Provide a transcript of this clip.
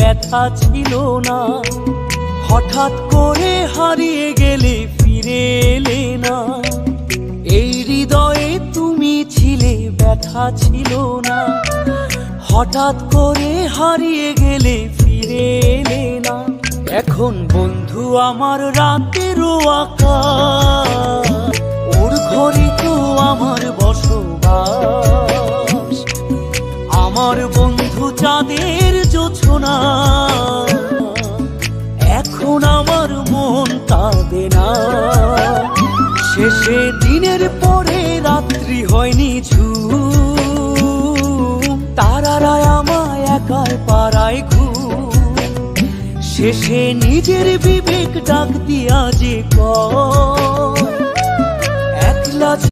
ব্যথা ছিল না। হঠাৎ করে হারিয়ে গেলে ফিরে এলে না। এই হৃদয়ে তুমি ছিলে, ব্যথা ছিল না। হঠাৎ করে হারিয়ে গেলে ফিরে এলে না। এখন বন্ধু আমার রাতেরও আকাশ, ওর ঘরে তো আমার বসবাস। আমার বন্ধু চাঁদের জোছনা, এখন আমার মন কাঁদে না। শেষে দিনের পরে রাত্রি হয়নি ঝুম, তারারা আমায় একার পাড়ায় ঘুম। শেষে নিজের বিবেক ডাক দিয়া যে কয়